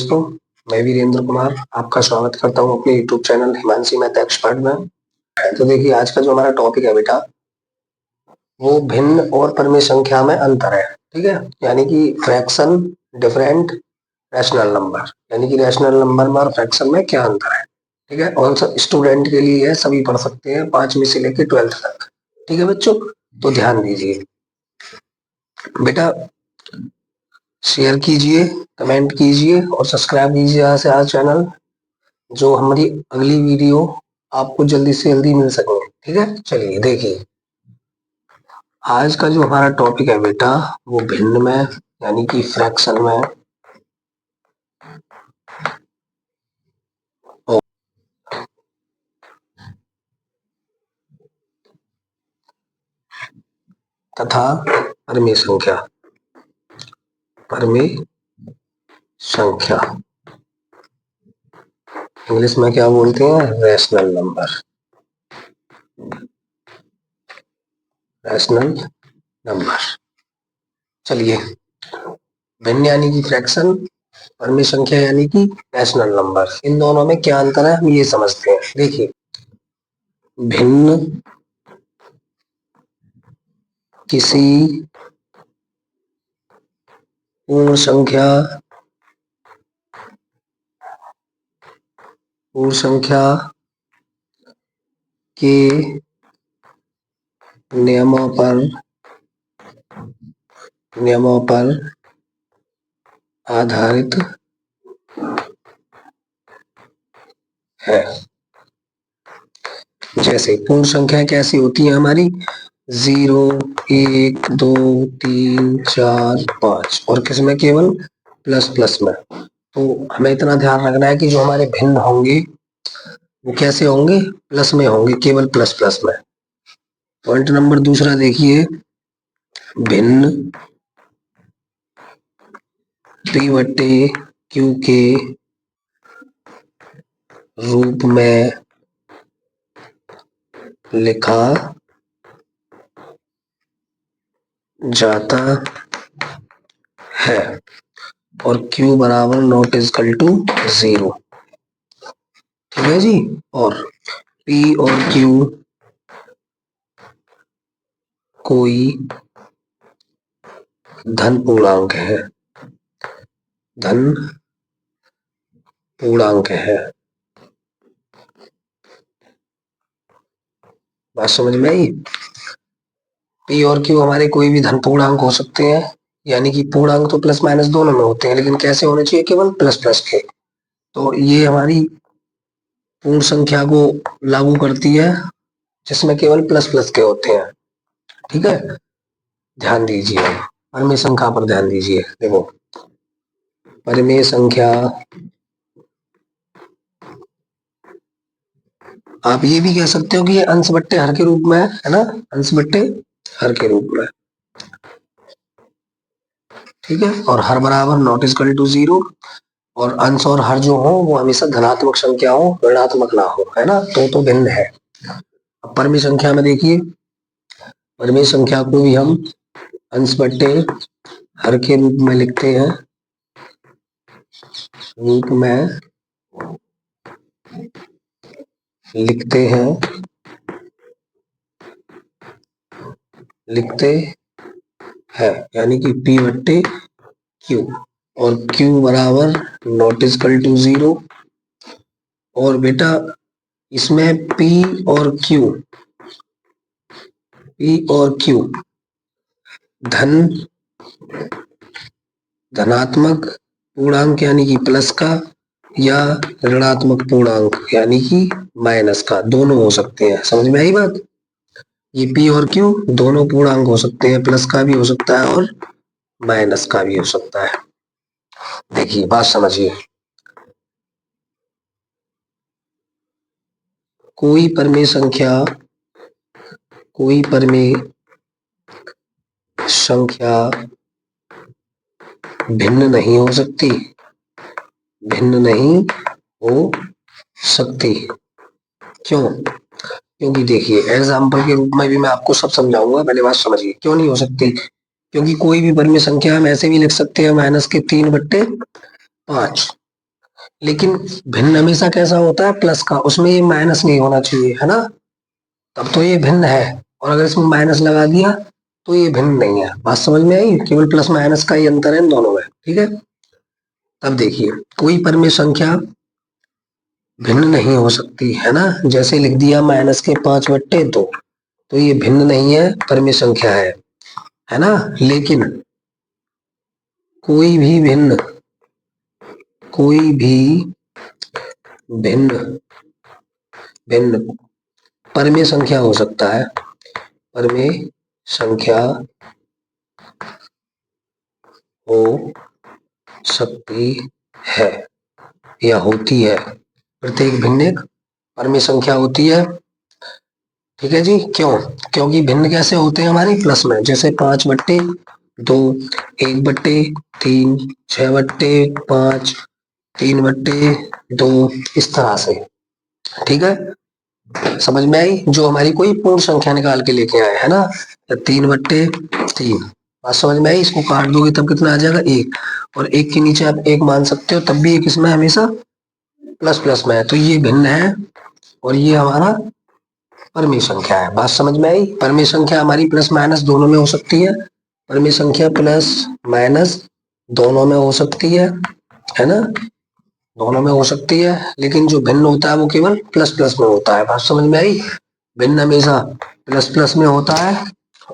दोस्तों, मैं वीरेंद्र कुमार आपका स्वागत करता हूं अपने YouTube channel Himanshi math expert में। तो देखिए, आज का जो हमारा टॉपिक है बेटा, वो भिन्न और परिमेय संख्या में अंतर है। ठीक है, यानी कि फ्रैक्शन डिफरेंट रैशनल नंबर, यानी कि रैशनल नंबर में और फ्रैक्शन में क्या अंतर है। ठीक है, और स्टूडेंट के लिए है, सभी पढ़ सकते हैं 5वीं से लेकर 12th तक। ठीक है बच्चों, तो ध्यान दीजिए बेटा, शेयर कीजिए, कमेंट कीजिए और सब्सक्राइब कीजिए आज से आज चैनल, जो हमारी अगली वीडियो आपको जल्दी से जल्दी मिल सके। ठीक है, चलिए देखिए, आज का जो हमारा टॉपिक है बेटा, वो भिन्न में यानी कि फ्रैक्शन में तथा परिमेय संख्या, परिमेय संख्या इंग्लिश में क्या बोलते हैं, रैशनल नंबर, रैशनल नंबर। चलिए, भिन्न यानी कि फ्रैक्शन, परिमेय संख्या यानी कि रैशनल नंबर, इन दोनों में क्या अंतर है हम ये समझते हैं। देखिए, भिन्न किसी पूर्ण संख्या के नियमों पर आधारित है। जैसे पूर्ण संख्या कैसी होती है हमारी, 0, 1, 2, 3, 4, 5, और किसमें केवल प्लस प्लस में। तो हमें इतना ध्यान रखना है कि जो हमारे भिन्न होंगे वो कैसे होंगे, प्लस में होंगे, केवल प्लस प्लस में। पॉइंट नंबर दूसरा देखिए, भिन्न P/Q के रूप में लिखा जाता है और Q बराबर नॉट इक्वल टू 0। ठीक है जी, और P और Q कोई धन पूर्णांक है, धन पूर्णांक है। बात समझ में आई? P और Q हमारे कोई भी धन पूर्णांक हो सकते हैं, यानी कि पूर्णांक तो प्लस माइनस दोनों में होते हैं, लेकिन कैसे होने चाहिए, केवल प्लस प्लस के। तो ये हमारी पूर्ण संख्या को लागू करती है जिसमें केवल प्लस प्लस के होते हैं। ठीक है, ध्यान दीजिए, परिमेय संख्या पर ध्यान दीजिए। देखो, परिमेय संख्या आप ये भी कह सकते हो कि ये अंश बट्टे हर के रूप में है ना, अंश बट्टे हर के रूप में। ठीक है, और हर बराबर नॉट इक्वल टू 0, और अंश और हर जो हो वो हमेशा धनात्मक संख्या हो, ऋणात्मक ना हो, है ना, तो भिन्न है। अब परिमेय संख्या में देखिए, परिमेय संख्या को भी हम अंश बट्टे हर के रूप में लिखते हैं, लिखते हैं, यानी कि P/Q, और Q बराबर नॉट इक्वल टू 0। और बेटा इसमें P और Q धनात्मक पूर्णांक यानी कि प्लस का, या ऋणात्मक पूर्णांक यानी कि माइनस का, दोनों हो सकते हैं। समझ में आई बात? ये P और Q दोनों पूर्णांक हो सकते हैं, प्लस का भी हो सकता है और माइनस का भी हो सकता है। देखिए, बात समझिए, कोई परिमेय संख्या भिन्न नहीं हो सकती। क्यों? क्योंकि देखिए, एग्जाम्पल के रूप में भी मैं आपको सब समझाऊंगा, पहले बात समझिए क्यों नहीं हो सकती। क्योंकि कोई भी परिमेय संख्या हम ऐसे भी लिख सकते हैं, -3/5, लेकिन भिन्न हमेशा कैसा होता है, प्लस का, उसमें ये माइनस नहीं होना चाहिए, है ना, तब तो ये भिन्न है। और अगर इसमें माइनस लगा दिया तो ये भिन्न नहीं है। बात समझ में आई? केवल प्लस माइनस का ही अंतर है इन दोनों में, ठीक है। अब देखिए, कोई परिमेय संख्या भिन्न नहीं हो सकती, है ना, जैसे लिख दिया -5/2, तो ये भिन्न नहीं है, परिमेय संख्या है ना। लेकिन कोई भी भिन्न भिन्न परिमेय संख्या हो सकता है, परिमेय संख्या हो सकती है या होती है। प्रत्येक भिन्न एक परिमेय संख्या होती है, ठीक है जी। क्यों? क्योंकि भिन्न कैसे होते हैं हमारे, प्लस में, जैसे 5/2, 1/3, 6/5, 3/2, इस तरह से, ठीक है। समझ में आई? जो हमारी कोई पूर्ण संख्या निकाल के लेके आए, है ना, 3/3, बात समझ में आई? इसको काट दोगे तब कितना आ जाएगा, 1, और 1 के नीचे आप 1 मान सकते हो, तब भी 1 इसमें हमेशा प्लस प्लस में है, तो ये भिन्न है और ये हमारा परिमेय संख्या है। बात समझ में आई? परिमेय संख्या हमारी प्लस माइनस दोनों में हो सकती है, परिमेय संख्या प्लस माइनस दोनों में हो सकती है ना, दोनों में हो सकती है। लेकिन जो भिन्न होता है वो केवल प्लस प्लस में होता है। बात समझ में आई? भिन्न हमेशा प्लस प्लस में होता है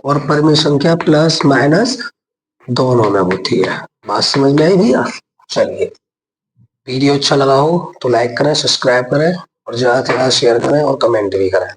और परिमेय संख्या प्लस माइनस दोनों में होती है। बात समझ में आई भैया? चलिए, वीडियो अच्छा लगा हो तो लाइक करें, सब्सक्राइब करें और ज्यादा से ज्यादा शेयर करें और कमेंट भी करें।